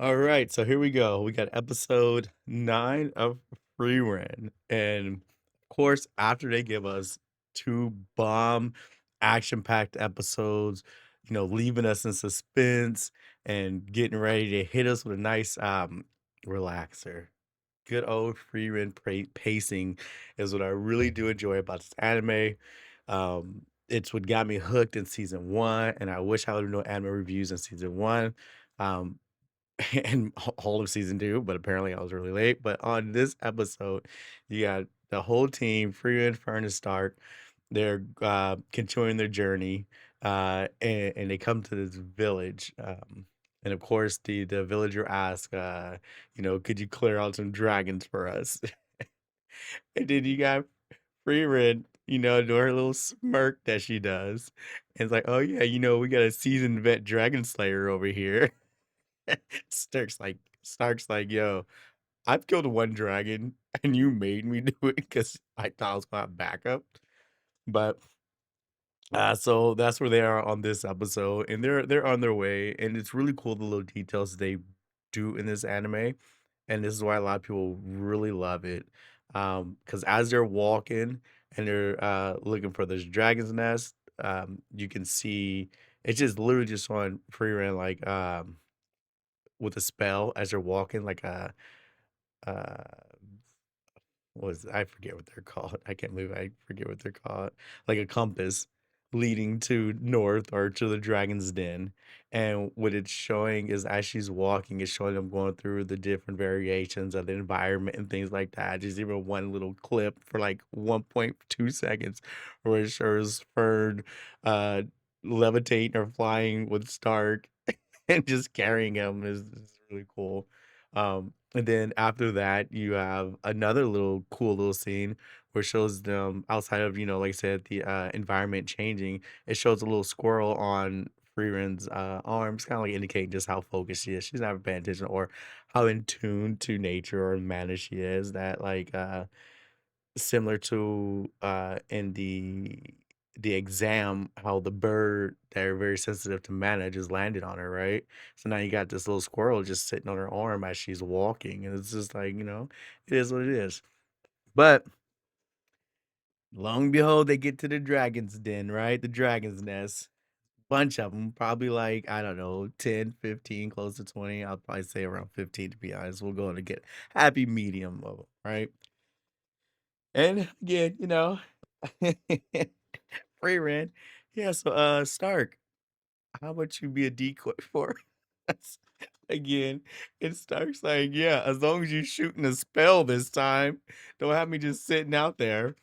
All right, so here we go. We got episode 9 of Frieren. And of course, after they give us two bomb action-packed episodes, leaving us in suspense and getting ready to hit us with a nice relaxer. Good old Frieren pacing is what I really do enjoy about this anime. It's what got me hooked in season 1, and I wish I would have known anime reviews in season 1. Um, and all of season 2, but apparently I was really late. But on this episode, you got the whole team, Freya, Fern, and Stark. They're continuing their journey, and they come to this village. And of course, the villager asks, could you clear out some dragons for us? And then you got Freered, do her little smirk that she does. And it's like, oh yeah, we got a seasoned vet dragon slayer over here. Stark's like, yo, I've killed one dragon and you made me do it because I thought I was gonna have backup. But so that's where they are on this episode, and they're on their way, and it's really cool the little details they do in this anime, and this is why a lot of people really love it. Because as they're walking and they're looking for this dragon's nest, you can see it's just literally just on free run like with a spell as they're walking, like a uh I forget what they're called. I can't believe I forget what they're called. Like a compass leading to north or to the dragon's den. And what it's showing is as she's walking, it's showing them going through the different variations of the environment and things like that. There's even one little clip for like 1.2 seconds where it shows Fern uh levitating or flying with Stark and just carrying him is really cool. And then after that, you have another little cool little scene where it shows them outside of, like I said, the environment changing. It shows a little squirrel on Freeren's arms, kind of like indicating just how focused she is. She's not paying attention or how in tune to nature or manner she is. That like similar to in the exam, how the bird that are very sensitive to mana just landed on her, right? So now you got this little squirrel just sitting on her arm as she's walking, and it's just like, it is what it is. But long and behold, they get to the dragon's den, right? The dragon's nest. Bunch of them, probably like, I don't know, 10, 15, close to 20. I'll probably say around 15 to be honest. We'll go and get happy medium of 'em, right? And again, free rent. Yeah, so Stark, how about you be a decoy for us? Again, it Stark's like, yeah, as long as you're shooting a spell this time, don't have me just sitting out there.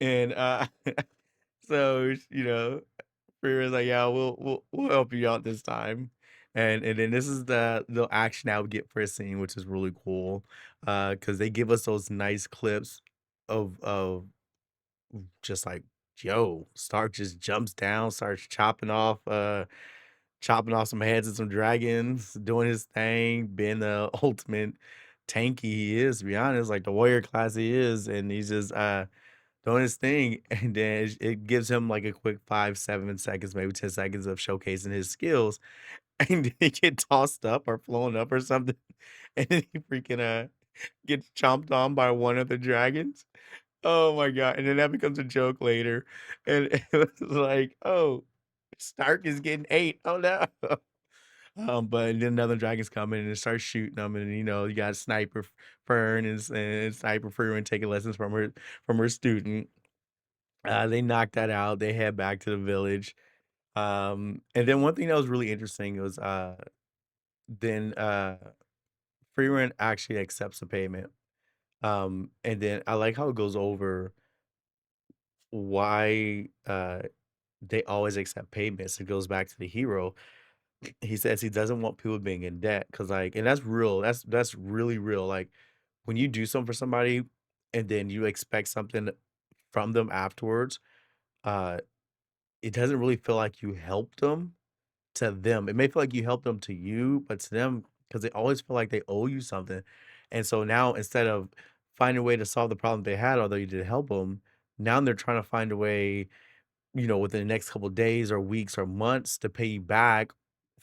And so Freeren's like, yeah, we'll help you out this time. And then this is the action I would get for a scene, which is really cool. Because they give us those nice clips of just like, yo, Stark just jumps down, starts chopping off some heads of some dragons, doing his thing, being the ultimate tanky he is, to be honest, like the warrior class he is, and he's just doing his thing. And then it gives him like a quick 5, 7 seconds, maybe 10 seconds of showcasing his skills, and he get tossed up or flown up or something, and then he freaking gets chomped on by one of the dragons. Oh my god, and then that becomes a joke later, and it was like, "Oh, Stark is getting ate, oh no." But then another dragon's coming and it starts shooting them, and, you got Sniper Fern and Sniper Freeman taking lessons from her student. They knock that out, they head back to the village, and then one thing that was really interesting was, then, Freeman actually accepts the payment, and then I like how it goes over why they always accept payments. It goes back to the hero. He says he doesn't want people being in debt because, like, and that's real. That's really real. Like when you do something for somebody and then you expect something from them afterwards, uh, it doesn't really feel like you helped them to them. It may feel like you helped them to you, but to them, because they always feel like they owe you something. And so now instead of finding a way to solve the problem they had, although you did help them, now they're trying to find a way within the next couple days or weeks or months to pay you back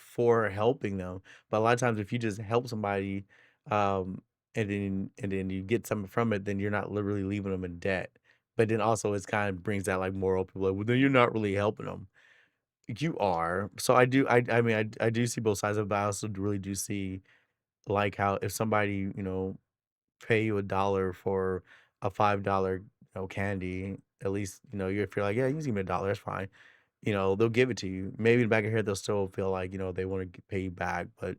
for helping them. But a lot of times, if you just help somebody, um, and then you get something from it, then you're not literally leaving them in debt. But then also, it's kind of brings that like moral people like, well, then you're not really helping them. You are. So I do. I mean, I do see both sides of it, but I also really do see like how if somebody pay you $1 for a $5 candy, at least if you're like, yeah, you can give me $1, that's fine. They'll give it to you. Maybe in the back of your head, they'll still feel like, they want to pay you back, but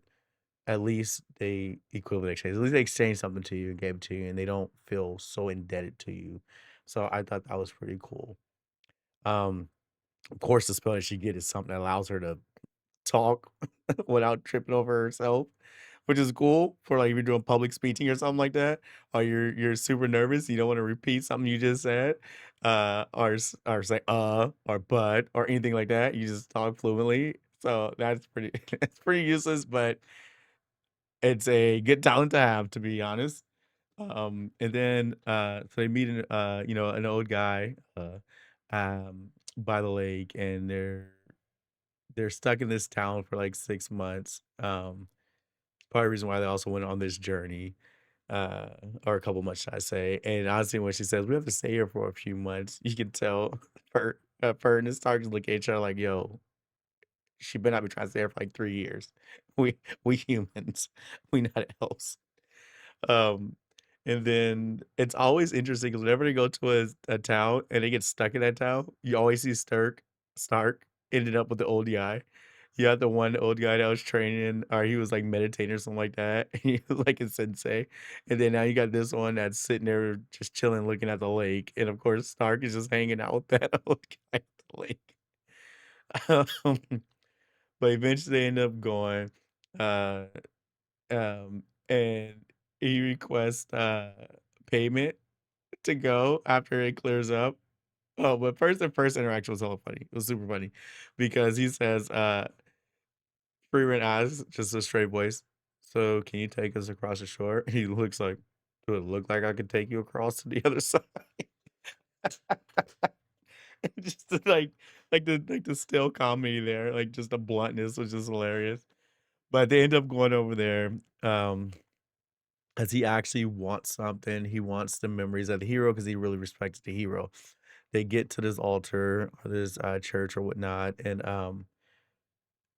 at least they equivalent exchange. At least they exchanged something to you and gave it to you, and they don't feel so indebted to you. So I thought that was pretty cool. Um, of course, the spell that she get is something that allows her to talk without tripping over herself, which is cool for like if you're doing public speaking or something like that, or you're super nervous, you don't want to repeat something you just said, or say or but or anything like that. You just talk fluently. So that's pretty it's pretty useless, but it's a good talent to have, to be honest. And then so they meet an old guy by the lake, and they're stuck in this town for like 6 months. Part of the reason why they also went on this journey, uh, or a couple months, should I say. And honestly, when she says we have to stay here for a few months, you can tell her and the Starks look at each other like, yo, she better not be trying to stay here for like 3 years. We humans, we not elves. Um, and then it's always interesting because whenever they go to a town and they get stuck in that town, you always see Stark ended up with the old guy. You had the one old guy that was training, or he was like meditating or something like that. And he was like a sensei. And then now you got this one that's sitting there just chilling, looking at the lake. And of course, Stark is just hanging out with that old guy at the lake. Um, but eventually they end up going. Uh, and he requests payment to go after it clears up. Oh, but first interaction was hella funny. It was super funny because he says, Frieren asks, just a straight voice, so can you take us across the shore? He looks like, do it look like I could take you across to the other side? Just like the still comedy there, like just the bluntness was just hilarious. But they end up going over there. As he actually wants something. He wants the memories of the hero because he really respects the hero. They get to this altar or this church or whatnot, and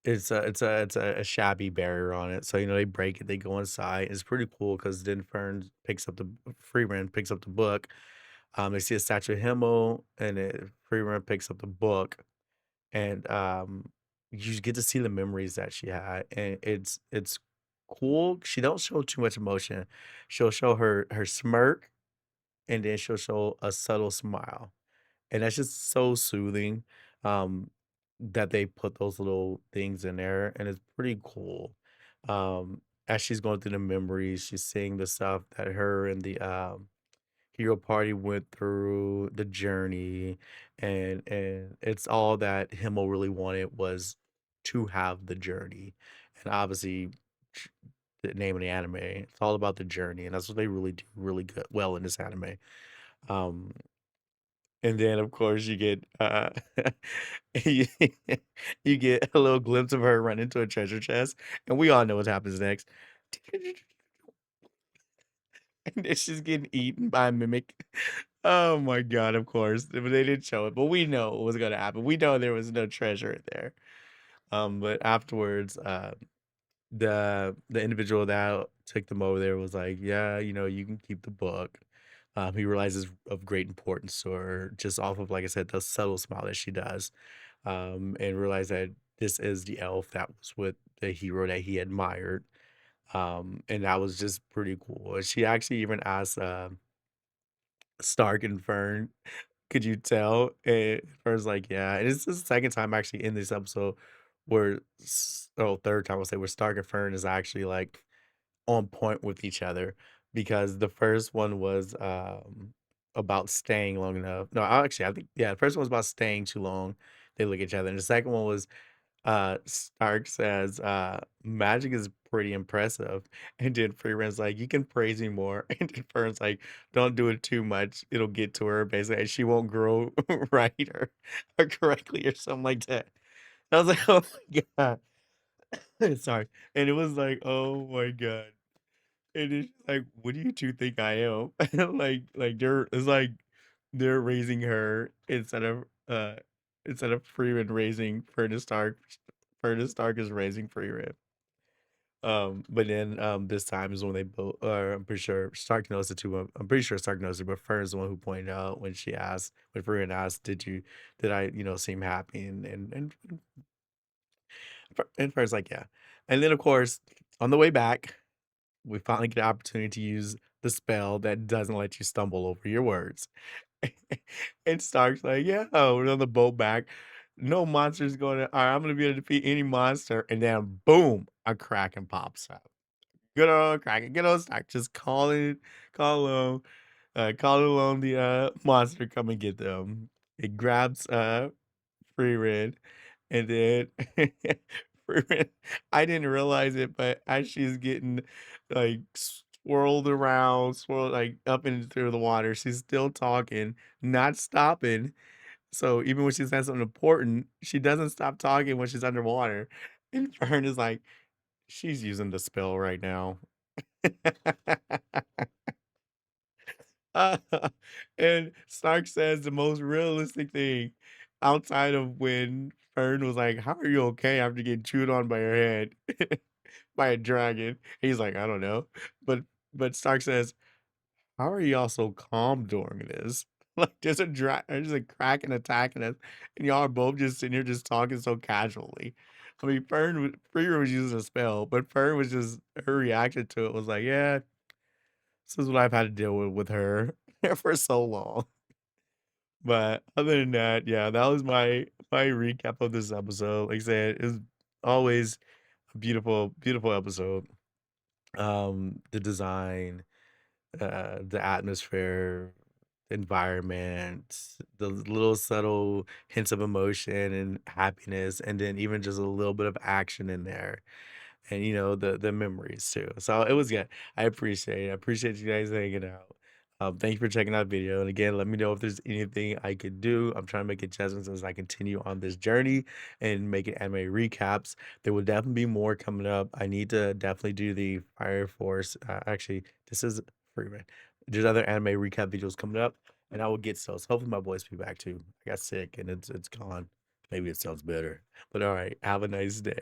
it's a shabby barrier on it. So they break it. They go inside. It's pretty cool because then Freeman picks up the book. They see a statue of Himmel, and Freeman picks up the book, and you get to see the memories that she had, and it's cool. She don't show too much emotion. She'll show her smirk, and then she'll show a subtle smile, and that's just so soothing. Um, that they put those little things in there, and it's pretty cool. As she's going through the memories, she's seeing the stuff that her and the hero party went through, the journey, and it's all that Himmel really wanted was to have the journey. And obviously tr- the name of the anime, it's all about the journey, and that's what they really do really good well in this anime. Um and then of course you get you, you get a little glimpse of her run into a treasure chest, and we all know what happens next. And then she's getting eaten by a mimic. Oh my god, of course. But they didn't show it, but we know what was gonna happen. We know there was no treasure in there. But afterwards, the individual that took them over there was like, "Yeah, you can keep the book." He realizes of great importance to her, just off of, like I said, the subtle smile that she does, and realize that this is the elf that was with the hero that he admired. And that was just pretty cool. And she actually even asked Stark and Fern, "Could you tell?" And Fern's like, "Yeah." And it's the second time actually in this episode where, third time I'll say, where Stark and Fern is actually like on point with each other, because the first one was about staying long enough. No, actually, I think yeah, the first one was about staying too long. They look at each other, and the second one was Stark says, "Magic is pretty impressive." And then Freeman's like, "You can praise me more." And then Fern's like, "Don't do it too much. It'll get to her, basically, and she won't grow right or correctly or something like that." I was like, "Oh my god." Sorry. And it was like, oh my god. And it's like, what do you two think I am? Like they're it's like they're raising her instead of Freeman raising Furnace Stark. Furnace Stark is raising Freeman. But then this time is when they both I'm pretty sure Stark knows it too. I'm pretty sure Stark knows it, but Fern is the one who pointed out when she asked when Freeman asked, did I, seem happy? And Fern's like, yeah. And then of course, on the way back, we finally get the opportunity to use the spell that doesn't let you stumble over your words. And Stark's like, yeah, we're on the boat back. No monster's going to, all right, I'm going to be able to defeat any monster. And then boom, a Kraken pops up. Good old Kraken, good old Stark, just call alone the monster come and get them. It grabs Frieren, and then Frieren, I didn't realize it, but as she's getting like swirled like up and through the water, she's still talking, not stopping. So even when she says something important, she doesn't stop talking when she's underwater. And Fern is like, she's using the spell right now. And Stark says the most realistic thing outside of when Fern was like, how are you okay after getting chewed on by your head by a dragon? He's like, I don't know. But Stark says, how are y'all so calm during this? Like there's a Kraken attacking us, and y'all are both just sitting here just talking so casually. I mean, Freer was using a spell, but Fern was just her reaction to it was like, yeah, this is what I've had to deal with her for so long. But other than that, yeah, that was my recap of this episode. Like I said, it's always a beautiful episode. The design, the atmosphere, environment, the little subtle hints of emotion and happiness, and then even just a little bit of action in there. And the memories too. So it was good. I appreciate it. I appreciate you guys hanging out. Thank you for checking out the video. And again, let me know if there's anything I could do. I'm trying to make adjustments as I continue on this journey and making anime recaps. There will definitely be more coming up. I need to definitely do the Fire Force. Actually, this is Freeman. There's other anime recap videos coming up, and I will get those. Hopefully, my voice will be back too. I got sick and it's gone. Maybe it sounds better. But all right, have a nice day.